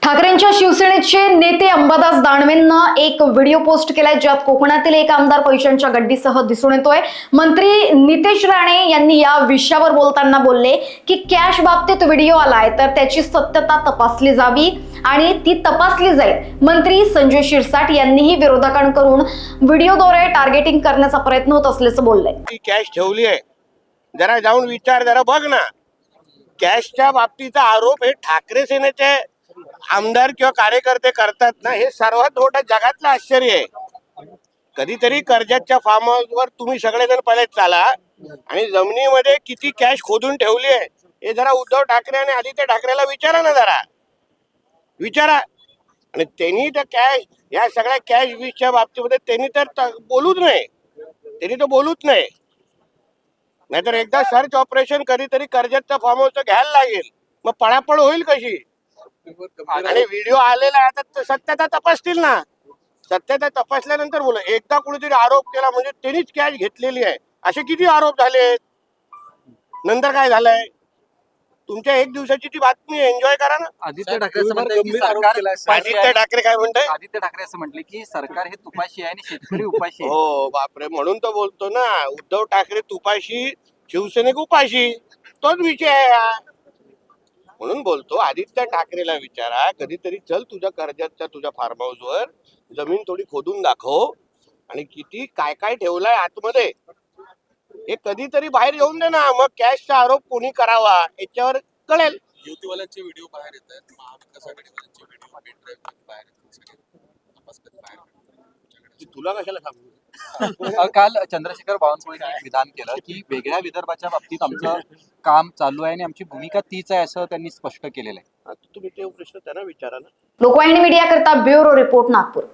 ठाकरेंच्या शिवसेनेचे नेते अंबादास दानवेंना एक व्हिडिओ पोस्ट केलाय, ज्यात कोकणातील एक आमदार पैशांच्या गड्डीसह दिसून येतोय। मंत्री नितेश राणे यांनी या विषयावर बोलताना बोलले की कॅश बाबतीत व्हिडिओ आलाय तर त्याची सत्यता तपासली जावी आणि ती तपासली जाईल। मंत्री संजय शिरसाट यांनीही विरोधकांकडून व्हिडिओद्वारे टार्गेटिंग करण्याचा प्रयत्न होत असल्याचं बोललंय। ती कॅश ठेवली आहे, जरा जाऊन विचार, जरा बघ ना। कॅशच्या बाबतीचा आरोप हे ठाकरे सेनेचे आमदार किंवा कार्यकर्ते करतात ना, हे सर्वात मोठं जगातलं आश्चर्य आहे। कधीतरी कर्जतच्या फार्म हाऊसवर तुम्ही सगळेजण पहिले चाला आणि जमिनीमध्ये किती कॅश खोदून ठेवली आहे हे जरा उद्धव ठाकरे आणि आदित्य ठाकरेला विचारा ना, जरा विचारा। आणि त्यांनी तर कॅश, या सगळ्या कॅश वीसच्या बाबतीमध्ये त्यांनी तर बोलूच नाही, नाहीतर एकदा सर्च ऑपरेशन कधीतरी कर्जतच्या फार्म हाऊसचं घ्यायला लागेल, मग पळापळ होईल कशी। आणि व्हिडिओ आलेला आहे तर सत्यता तपासतील ना, सत्यता तपासल्यानंतर बोला। एकदा कुणीतरी आरोप केला म्हणजे त्यांनीच कॅश घेतलेली आहे, असे किती आरोप झाले, नंतर काय झालंय? तुमच्या एक दिवसाची ती बातमी एन्जॉय करा ना। आदित्य ठाकरे असं म्हणतात की सरकार आदित्य ठाकरे काय म्हणताय? आदित्य ठाकरे असं म्हटले की सरकार हे तुपाशी आहे आणि शेतकरी उपाशी आहे। हो बापरे, म्हणून तो बोलतो ना, उद्धव ठाकरे तुपाशी, शिवसेनेक उपाशी, तोच विषय आहे हा। म्हणून बोलतो, आदित्य ठाकरेला विचारा, कधीतरी चल तुझ्या कर्जतच्या तुझ्या फार्म हाऊसवर जमीन थोडी खोदून दाखव आणि किती काय काय ठेवलंय आतमध्ये हे कधीतरी बाहेर येऊन दे ना, मग कॅशचा आरोप कोणी करावा याच्यावर कळेल। युतीवाल्यांचे व्हिडिओ बाहेर येत आहेत, महाविकास आघाडीवाल्यांचे व्हिडिओ पेन ड्राईव्ह बाहेर येतात, सगळे तपास कधी बाहेर येतात? तुला कशाला सांगू? काल चंद्रशेखर बावनकुळेंनी एक विधान केलं की वेगळ्या विदर्भाच्या बाबतीत आमचं काम चालू आहे आणि आमची भूमिका तीच आहे असं त्यांनी स्पष्ट केलेलं आहे। तुम्ही ते प्रश्न त्यांना विचारा ना। लोकवाहिनी मीडिया करता ब्युरो रिपोर्ट, नागपूर।